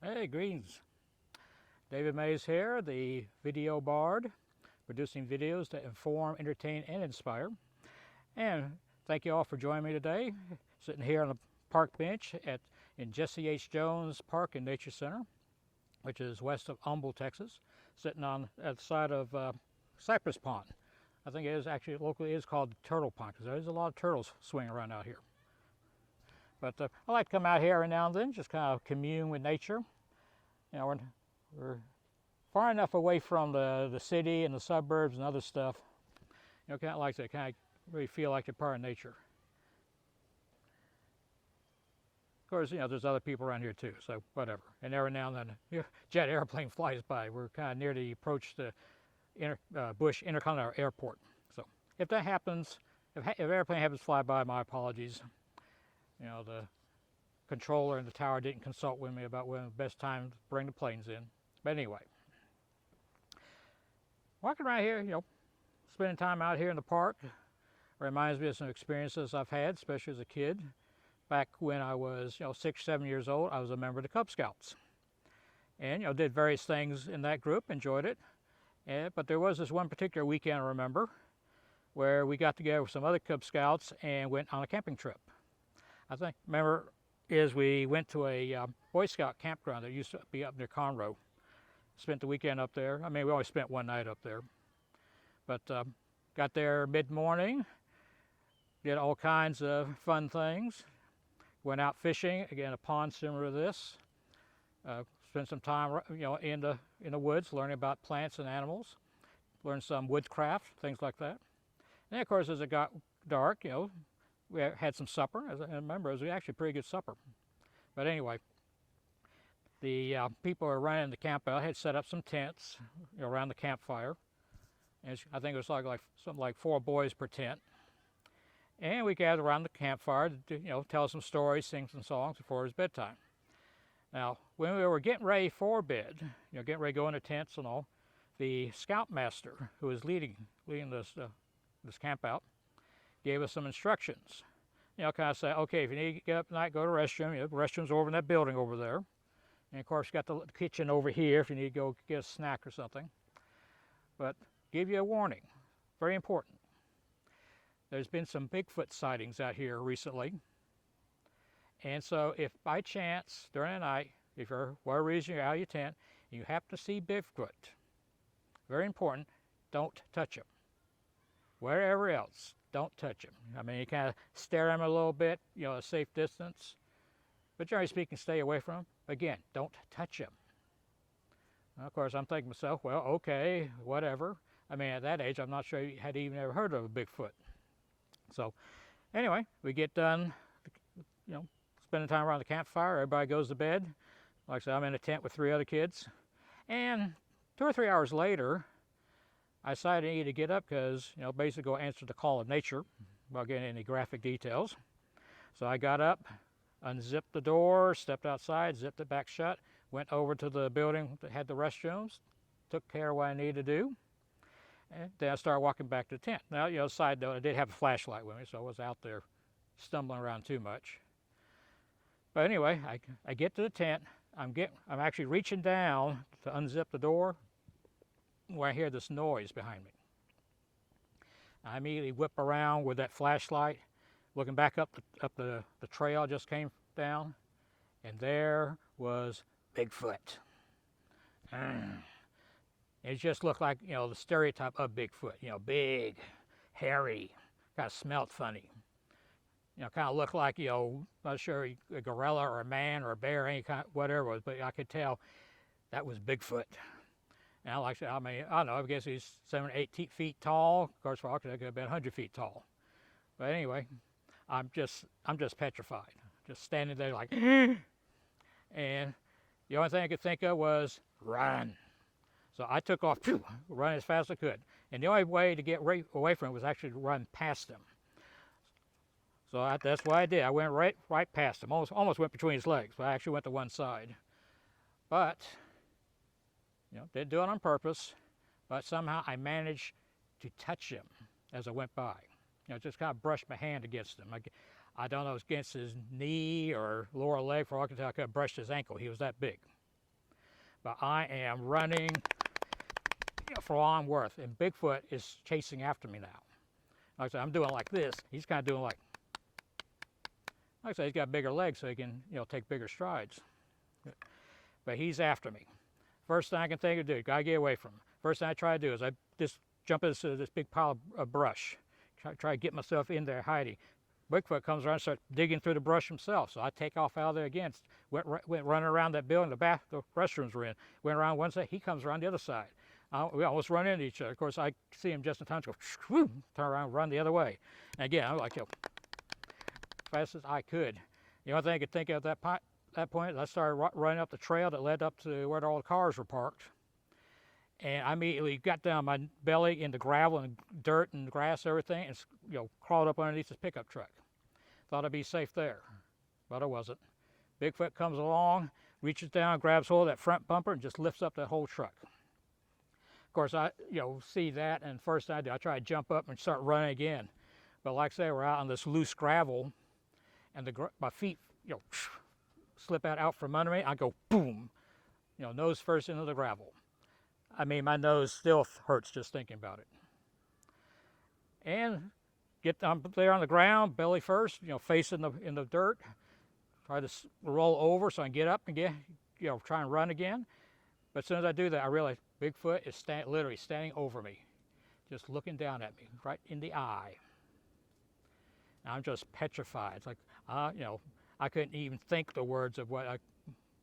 Hey, greetings. David Mays here, the video bard, producing videos to inform, entertain, and inspire. And thank you all for joining me today, sitting here on the park bench in Jesse H. Jones Park and Nature Center, which is west of Humble, Texas, sitting at the side of Cypress Pond. I think it is actually locally called Turtle Pond because there's a lot of turtles swimming around out here. But I like to come out here every now and then, just kind of commune with nature. You know, we're far enough away from the city and the suburbs and other stuff. You know, kind of like to kind of really feel like you're part of nature. Of course, you know, there's other people around here too, so whatever. And every now and then, a jet airplane flies by. We're kind of near the approach to Bush Intercontinental Airport. So if that happens, if airplane happens to fly by, my apologies. You know, the controller in the tower didn't consult with me about when the best time to bring the planes in. But anyway, walking around here, you know, spending time out here in the park reminds me of some experiences I've had, especially as a kid. Back when I was, you know, 6, 7 years old, I was a member of the Cub Scouts. And, you know, did various things in that group, enjoyed it. But there was this one particular weekend I remember where we got together with some other Cub Scouts and went on a camping trip. Remember we went to a Boy Scout campground that used to be up near Conroe. Spent the weekend up there. I mean, we always spent one night up there. But got there mid-morning, did all kinds of fun things. Went out fishing, again, a pond similar to this. Spent some time, you know, in the woods, learning about plants and animals. Learned some woodcraft, things like that. And of course, as it got dark, you know, we had some supper. As I remember, it was actually a pretty good supper. But anyway, the people who were running the camp out had set up some tents, you know, around the campfire. And I think it was something like 4 boys per tent. And we gathered around the campfire to, you know, tell some stories, sing some songs before it was bedtime. Now, when we were getting ready for bed, you know, getting ready to go into tents and all, the scoutmaster who was leading this camp out gave us some instructions. You know, kind of say, okay, if you need to get up tonight, go to the restroom. You know, the restroom's over in that building over there. And of course, you got the kitchen over here if you need to go get a snack or something. But give you a warning, very important. There's been some Bigfoot sightings out here recently. And so if by chance, during the night, if for whatever reason you're out of your tent, and you happen to see Bigfoot, very important, don't touch him. Wherever else, don't touch him. I mean, you kind of stare at him a little bit, you know, a safe distance. But generally speaking, stay away from him. Again, don't touch him. Now, of course, I'm thinking to myself, well, okay, whatever. I mean, at that age, I'm not sure you had even ever heard of a Bigfoot. So anyway, we get done, you know, spending time around the campfire. Everybody goes to bed. Like I said, I'm in a tent with 3 other kids. And 2 or 3 hours later, I decided I needed to get up because, you know, basically go answer the call of nature without getting any graphic details. So I got up, unzipped the door, stepped outside, zipped it back shut, went over to the building that had the restrooms, took care of what I needed to do, and then I started walking back to the tent. Now, you know, side note, I did have a flashlight with me, so I was out there stumbling around too much. But anyway, I get to the tent. I'm actually reaching down to unzip the door where I hear this noise behind me. I immediately whip around with that flashlight, looking back up the trail I just came down, and there was Bigfoot. It just looked like, you know, the stereotype of Bigfoot, you know, big, hairy, kind of smelled funny. You know, kind of looked like, you know, not sure a gorilla or a man or a bear, any kind, whatever it was, but I could tell that was Bigfoot. And I mean, I don't know, I guess he's 7 or 8 feet tall. Of course, for all could have been 100 feet tall. But anyway, I'm just petrified, just standing there like, and the only thing I could think of was run. So I took off, run as fast as I could. And the only way to get away from it was actually to run past him. So that's what I did. I went right past him, almost went between his legs, but I actually went to one side. But, didn't do it on purpose, but somehow I managed to touch him as I went by. Just kind of brushed my hand against him. I don't know if it was against his knee or lower leg. For all I can tell, I could have brushed his ankle. He was that big. But I am running for all I'm worth, and Bigfoot is chasing after me now. Like I said, I'm doing like this. He's kind of doing like I said, he's got bigger legs, so he can, take bigger strides. But he's after me. First thing I can think of to do, gotta get away from him. First thing I try to do is I just jump into this big pile of brush. Try to get myself in there hiding. Bigfoot comes around and starts digging through the brush himself. So I take off out of there again. Went running around that building, the restrooms were in. Went around one side, he comes around the other side. We almost run into each other. Of course, I see him just in time to go, turn around, run the other way. And again, I'm like, fast as I could. The only thing I could think of at that point, I started running up the trail that led up to where all the cars were parked. And I immediately got down my belly in the gravel and dirt and grass, everything, and crawled up underneath this pickup truck. Thought I'd be safe there, but I wasn't. Bigfoot comes along, reaches down, grabs hold of that front bumper, and just lifts up that whole truck. Of course, I see that, and first thing I do, I try to jump up and start running again. But like I say, we're out on this loose gravel, and my feet, slip out from under me. I go boom, nose first into the gravel. I mean, my nose still hurts just thinking about it. And get down there on the ground, belly first, face in the dirt. Try to roll over so I can get up and try and run again. But as soon as I do that, I realize Bigfoot is literally standing over me, just looking down at me, right in the eye. And I'm just petrified. It's like, I couldn't even think the words of what I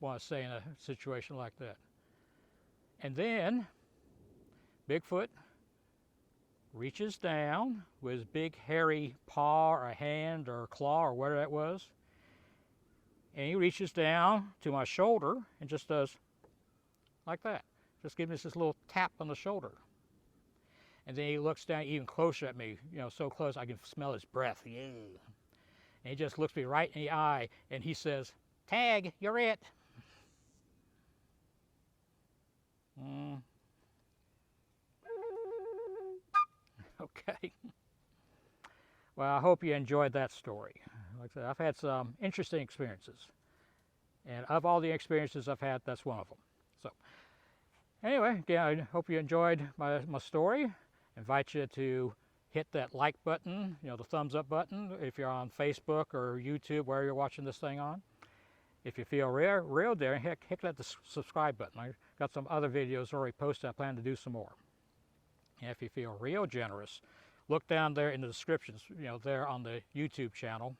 want to say in a situation like that. And then Bigfoot reaches down with his big hairy paw or hand or claw or whatever that was, and he reaches down to my shoulder and just does like that. Just gives me this little tap on the shoulder. And then he looks down even closer at me, so close I can smell his breath. Yeah. And he just looks me right in the eye and he says, "Tag, you're it." Okay. Well, I hope you enjoyed that story. Like I said, I've had some interesting experiences. And of all the experiences I've had, that's one of them. So, anyway, again, I hope you enjoyed my story. I invite you to hit that like button, the thumbs up button, if you're on Facebook or YouTube, where you're watching this thing on. If you feel real daring, hit that subscribe button. I got some other videos already posted. I plan to do some more. And if you feel real generous, look down there in the descriptions, there on the YouTube channel.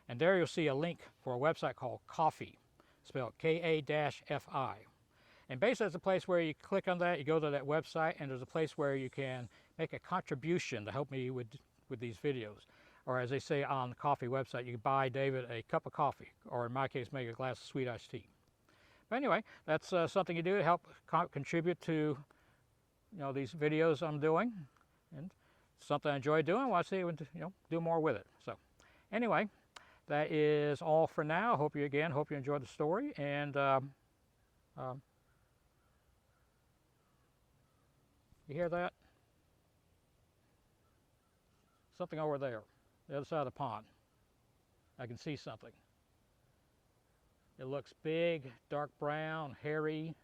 And there you'll see a link for a website called Ko-fi, spelled Ka-Fi. And basically it's a place where you click on that, you go to that website, and there's a place where you can make a contribution to help me with these videos. Or as they say on the Ko-fi website, you can buy David a cup of coffee, or in my case, make a glass of sweet iced tea. But anyway, that's something you do to help contribute to these videos I'm doing, and something I enjoy doing. I want to see do more with it. So anyway, that is all for now. Hope you enjoyed the story, and you hear that? Something over there, the other side of the pond. I can see something. It looks big, dark brown, hairy.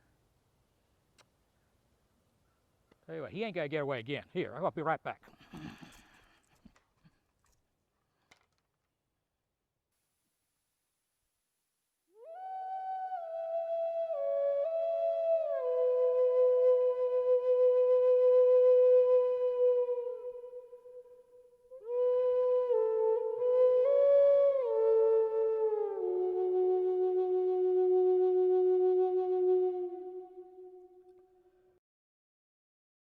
Anyway, he ain't got to get away again. Here, I'll be right back.